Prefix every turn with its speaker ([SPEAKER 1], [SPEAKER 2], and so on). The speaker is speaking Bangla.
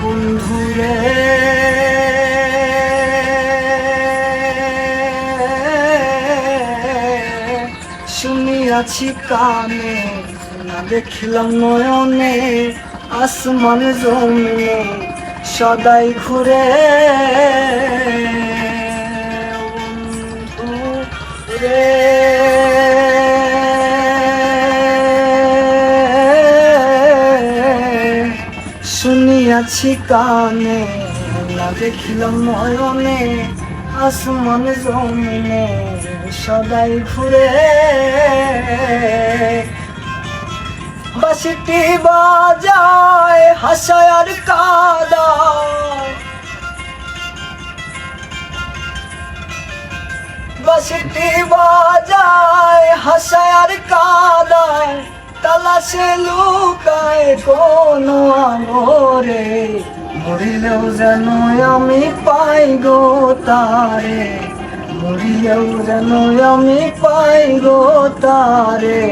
[SPEAKER 1] বন্ধুরে শুনিয়াছি কানে, না দেখিলাম নয়নে, আসমান জমিনে সদাই ঘুরে। বন্ধুরে শুনিয়াছি কানে, না দেখিলাম নয়নে, আসমান জমিনে সদাই ঘুরে। বাঁশিটি বাজায় হাসায় আর কাঁদায়, বাঁশিটি বাজায় হাসায় আর কাঁদায়, তালাশে লুকায় কোন আমরে, মরিলেও যেন আমি পাই গো তারে, মরিলেও যেন আমি পাই গো তারে।